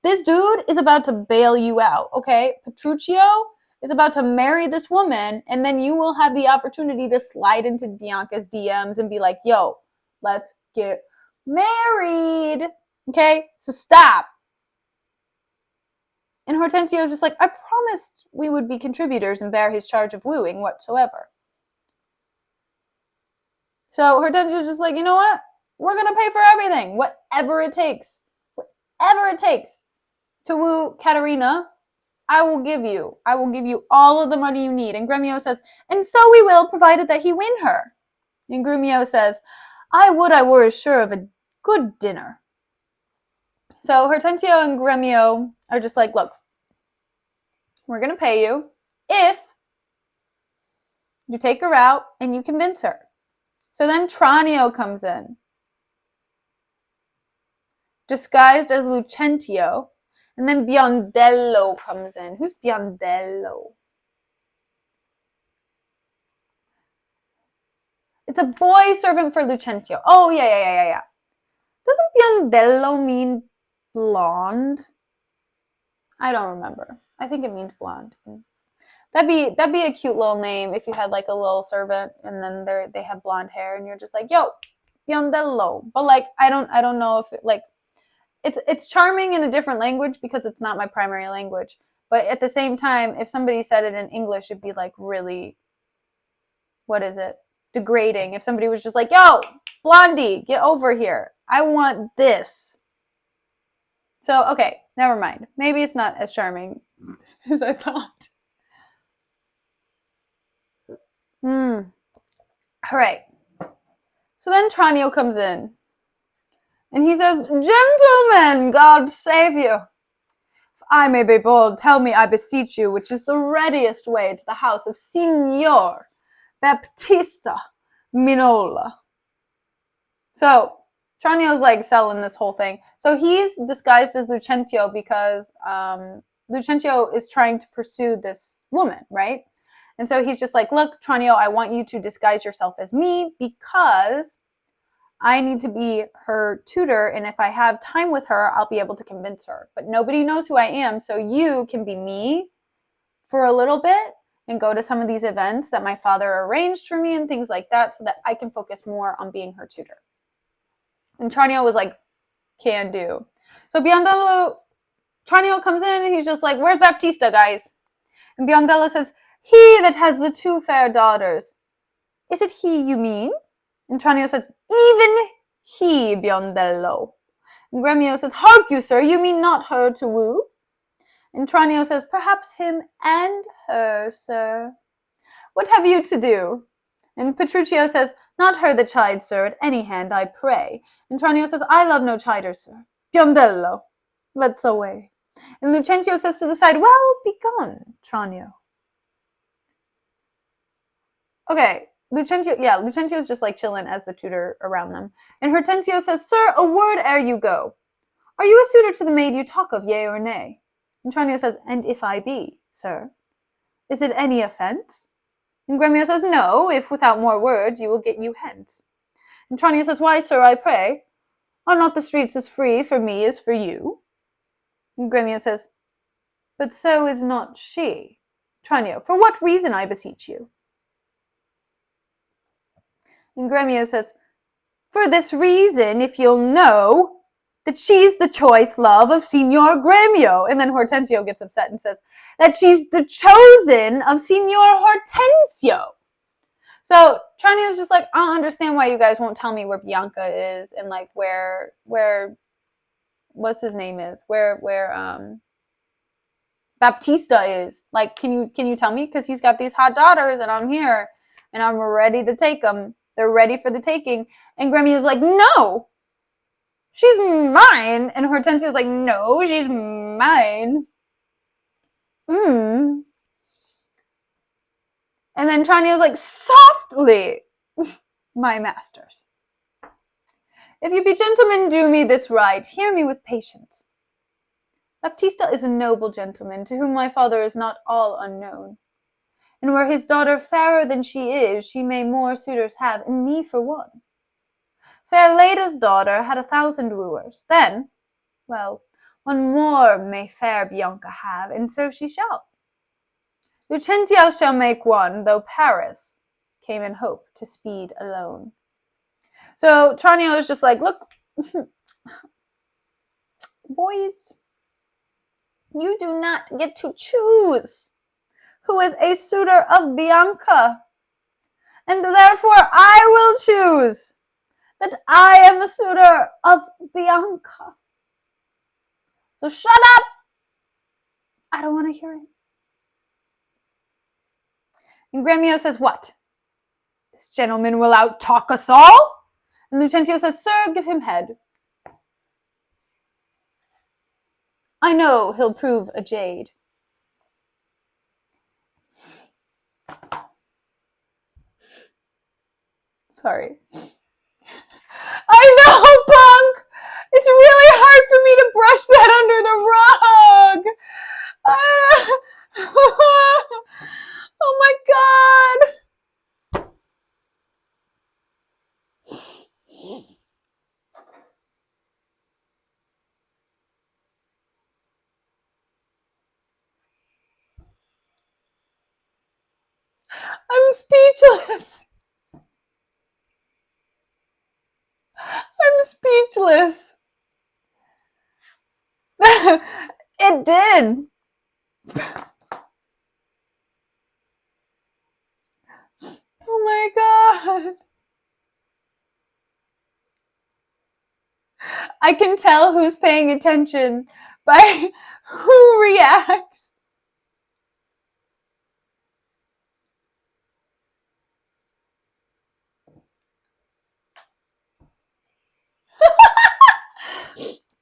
This dude is about to bail you out, okay? Petruchio is about to marry this woman, and then you will have the opportunity to slide into Bianca's DMs and be like, yo, let's get married. Okay? So stop. And Hortensio is just like, I promised we would be contributors and bear his charge of wooing whatsoever. So Hortensio is just like, you know what? We're going to pay for everything. Whatever it takes. Whatever it takes to woo Katerina, I will give you. I will give you all of the money you need. And Gremio says, and so we will, provided that he win her. And Grumio says, I would I were sure of a good dinner. So Hortensio and Gremio are just like, look, we're going to pay you if you take her out and you convince her. So then Tranio comes in, disguised as Lucentio. And then Biondello comes in. Who's Biondello? It's a boy servant for Lucentio. Oh, yeah. Doesn't Biondello mean blonde? I don't remember. I think it means blonde. That'd be a cute little name if you had like a little servant and then they have blonde hair and you're just like, yo, Biondello. But like I don't know if it, like it's charming in a different language because it's not my primary language. But at the same time, if somebody said it in English, it'd be like really, what is it? Degrading. If somebody was just like, yo, Blondie, get over here. I want this. So, okay, never mind. Maybe it's not as charming as I thought. All right. So then Tranio comes in. And he says, gentlemen, God save you. If I may be bold, tell me, I beseech you, which is the readiest way to the house of Signor Baptista Minola. So Tranio's like selling this whole thing. So he's disguised as Lucentio because Lucentio is trying to pursue this woman, right? And so he's just like, look, Tranio, I want you to disguise yourself as me because I need to be her tutor, and if I have time with her, I'll be able to convince her. But nobody knows who I am, so you can be me for a little bit and go to some of these events that my father arranged for me and things like that so that I can focus more on being her tutor. And Tranio was like, can do. So Tranio comes in and he's just like, where's Baptista, guys? And Biondello says, he that has the two fair daughters. Is it he you mean? And Tranio says, even he, Biondello. And Gremio says, hark you, sir, you mean not her to woo? And Tranio says, perhaps him and her, sir. What have you to do? And Petruchio says, not her that chides, sir, at any hand, I pray. And Tranio says, I love no chider, sir. Biondello, let's away. And Lucentio says to the side, well, begone, Tranio. Okay. Lucentio's just like chilling as the tutor around them. And Hortensio says, sir, a word ere you go. Are you a suitor to the maid you talk of, yea or nay? And Tranio says, and if I be, sir, is it any offence? And Gremio says, no, if without more words you will get you hence. And Tranio says, why, sir, I pray, are not the streets as free for me as for you? And Gremio says, but so is not she. Tranio, for what reason, I beseech you? And Gremio says, for this reason, if you'll know, that she's the choice love of Signor Gremio. And then Hortensio gets upset and says, that she's the chosen of Signor Hortensio. So Tranio's just like, I don't understand why you guys won't tell me where Bianca is and like where what's his name is, where Baptista is. Like, can you tell me? Because he's got these hot daughters and I'm here and I'm ready to take them. They're ready for the taking. And Gremio's like, no, she's mine. And Hortensio's like, no, she's mine. And then Tranio's like, softly, my masters. If you be gentlemen, do me this right. Hear me with patience. Baptista is a noble gentleman, to whom my father is not all unknown. And were his daughter fairer than she is, she may more suitors have, and me for one. Fair Leda's daughter had 1,000 wooers. Then, well, one more may fair Bianca have, and so she shall. Lucentio shall make one, though Paris came in hope to speed alone. So Tranio is just like, look, boys, you do not get to choose who is a suitor of Bianca, and therefore I will choose that I am a suitor of Bianca. So shut up! I don't want to hear it. And Gremio says, what? This gentleman will out-talk us all? And Lucentio says, sir, give him head. I know he'll prove a jade. Sorry. I know, punk! It's really hard for me to brush that under the rug! Oh my god! I'm speechless. I'm speechless. It did. Oh my god. I can tell who's paying attention by who reacts.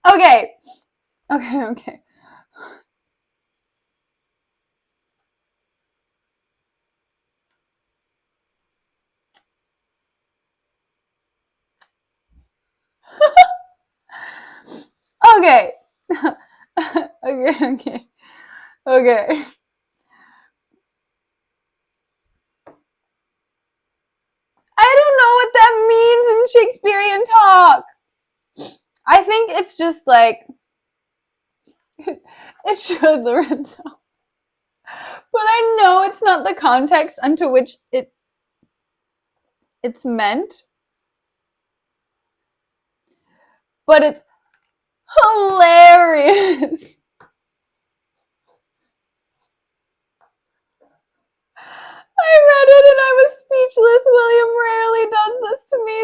Okay. Okay. Okay. Okay. I don't know what that means in Shakespearean talk. I think it's just like, it should, Lorenzo. But I know it's not the context unto which it's meant. But it's hilarious. I read it and I was speechless. William rarely does this to me.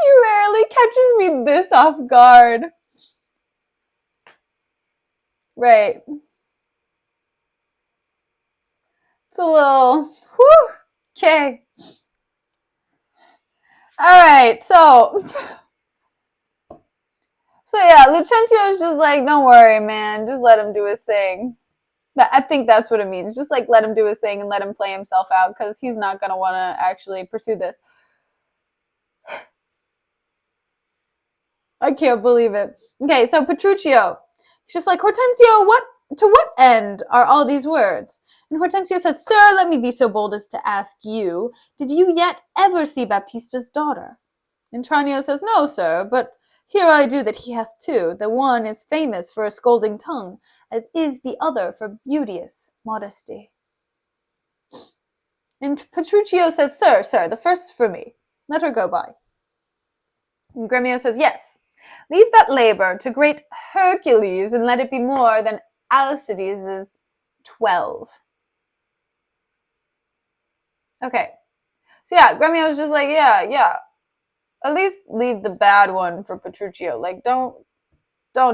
He rarely catches me this off guard. Right. It's a little, whew, okay. All right, so yeah, Lucentio is just like, don't worry, man. Just let him do his thing. I think that's what it means. Just like let him do his thing and let him play himself out because he's not going to want to actually pursue this. I can't believe it. Okay, so Petruchio. He's just like, Hortensio, to what end are all these words? And Hortensio says, sir, let me be so bold as to ask you, did you yet ever see Baptista's daughter? And Tranio says, no, sir, but hear I do that he hath two. The one is famous for a scolding tongue, as is the other for beauteous modesty. And Petruchio says, sir, the first's for me. Let her go by. And Gremio says, yes. Leave that labor to great Hercules, and let it be more than Alcides' 12. Okay. So yeah, Gremio's just like, yeah. At least leave the bad one for Petruchio. Like, don't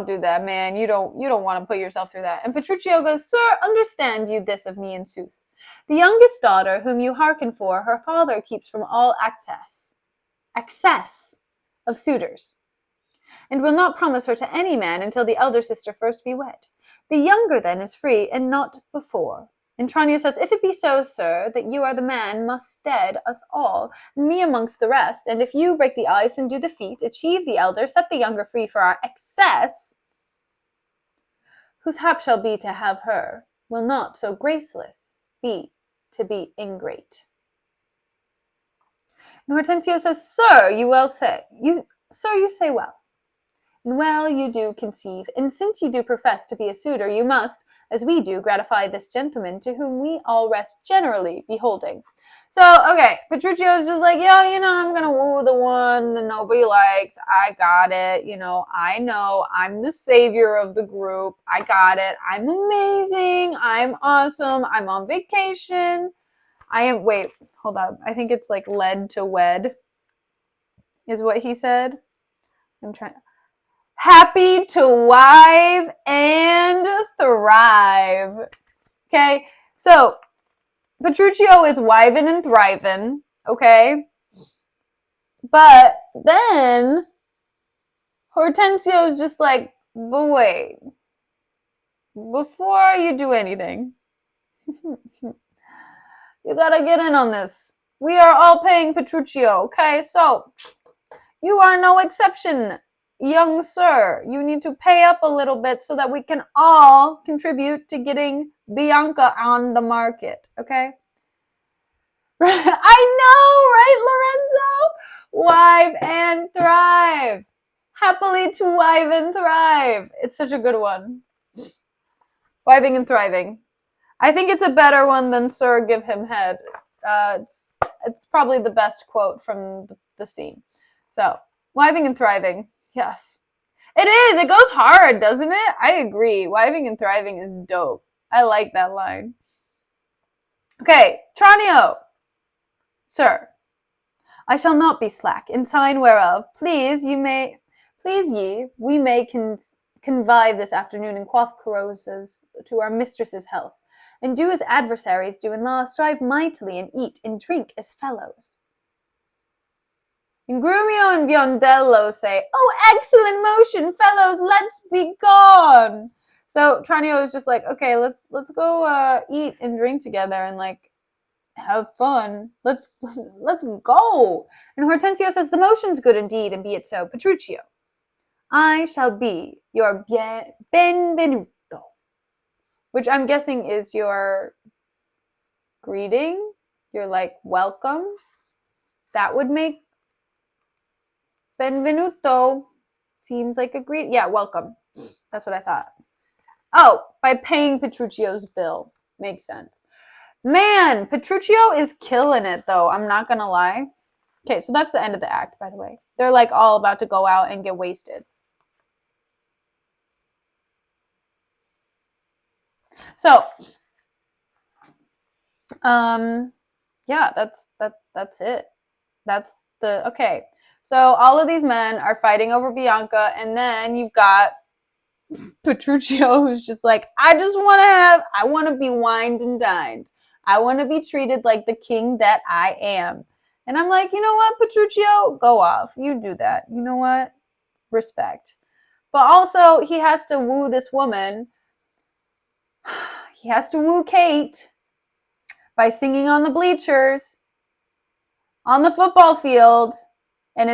do that, man. You don't want to put yourself through that. And Petruchio goes, sir, understand you this of me in sooth. The youngest daughter, whom you hearken for, her father keeps from all excess of suitors, and will not promise her to any man until the elder sister first be wed. The younger then is free, and not before. And Tranio says, if it be so, sir, that you are the man, must stead us all, and me amongst the rest, and if you break the ice and do the feat, achieve the elder, set the younger free for our excess, whose hap shall be to have her, will not so graceless be to be ingrate. And Hortensio says, sir, you say well. Well, you do conceive, and since you do profess to be a suitor, you must, as we do, gratify this gentleman to whom we all rest generally beholding. So, okay, Petruchio's just like, yeah, I'm gonna woo the one that nobody likes. I got it. I know I'm the savior of the group. I got it. I'm amazing. I'm awesome. I'm on vacation. Wait, hold up. I think it's like led to wed, is what he said. I'm trying. Happy to wive and thrive. Okay, so Petruchio is wiving and thriving, okay? But then Hortensio is just like, but wait, before you do anything, you gotta get in on this. We are all paying Petruchio, okay? So, you are no exception, young sir. You need to pay up a little bit so that we can all contribute to getting Bianca on the market, okay? I know, right, Lorenzo? Wive and thrive. Happily to wive and thrive. It's such a good one. Wiving and thriving. I think it's a better one than Sir Give Him Head. It's probably the best quote from the scene. So, wiving and thriving. Yes. It is. It goes hard, doesn't it? I agree. Wiving and thriving is dope. I like that line. Okay, Tranio. Sir, I shall not be slack, in sign whereof, please ye, we may convive this afternoon and quaff carousals to our mistress's health, and do as adversaries do in law, strive mightily, and eat and drink as fellows. And Grumio and Biondello say, oh, excellent motion, fellows, let's be gone. So Tranio is just like, okay, let's go eat and drink together and like have fun. Let's go. And Hortensio says, the motion's good indeed, and be it so. Petruchio, I shall be your benvenuto, which I'm guessing is your greeting, your like welcome. That would make benvenuto seems like a greeting. Yeah, welcome. That's what I thought. Oh, by paying Petruchio's bill. Makes sense. Man, Petruchio is killing it, though. I'm not going to lie. Okay, so that's the end of the act, by the way. They're, like, all about to go out and get wasted. So, yeah, that's it. That's the, okay. So, all of these men are fighting over Bianca, and then you've got Petruchio who's just like, I want to be wined and dined. I want to be treated like the king that I am. And I'm like, you know what, Petruchio? Go off. You do that. You know what? Respect. But also, he has to woo this woman. He has to woo Kate by singing on the bleachers, on the football field. And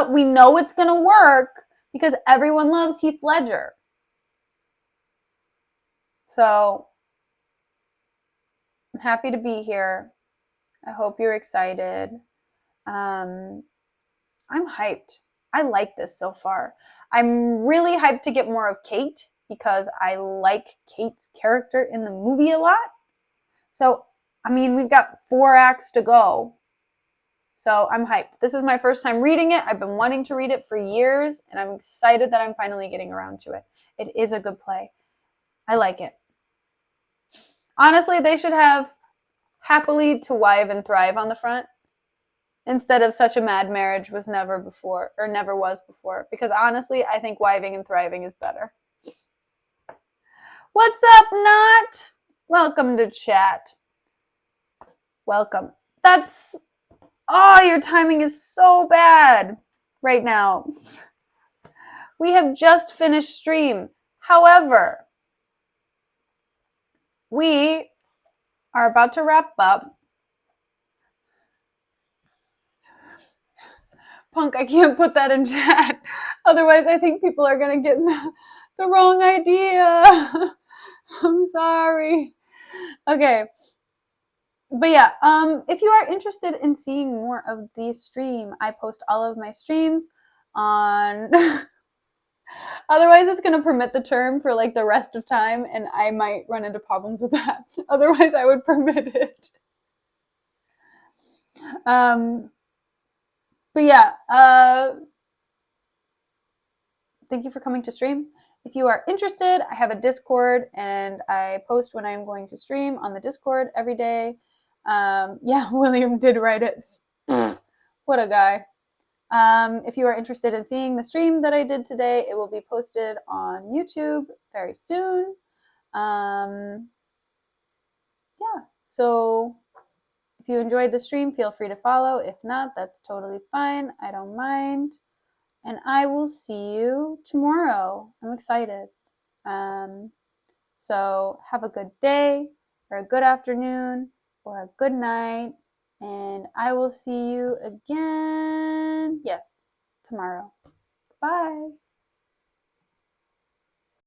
we know it's gonna work because everyone loves Heath Ledger. So, I'm happy to be here. I hope you're excited. I'm hyped. I like this so far. I'm really hyped to get more of Kate because I like Kate's character in the movie a lot. So, I mean, we've got 4 acts to go. So, I'm hyped. This is my first time reading it. I've been wanting to read it for years, and I'm excited that I'm finally getting around to it. It is a good play. I like it. Honestly, they should have happily to wive and thrive on the front instead of such a mad marriage was never was before. Because honestly, I think wiving and thriving is better. What's up, Not? Welcome to chat. Welcome. Your timing is so bad right now. We have just finished stream. However, we are about to wrap up. Punk, I can't put that in chat. Otherwise, I think people are going to get the wrong idea. I'm sorry. Okay. But yeah, if you are interested in seeing more of the stream, I post all of my streams on Otherwise, it's going to permit the term for like the rest of time, and I might run into problems with that. Otherwise, I would permit it. Um, but yeah, thank you for coming to stream. If you are interested, I have a Discord, and I post when I'm going to stream on the Discord every day. Yeah, William did write it. What a guy. If you are interested in seeing the stream that I did today, it will be posted on YouTube very soon. Yeah, so if you enjoyed the stream, feel free to follow. If not, that's totally fine. I don't mind. And I will see you tomorrow. I'm excited. So have a good day, or a good afternoon, or a good night. And I will see you again, yes, tomorrow. Bye.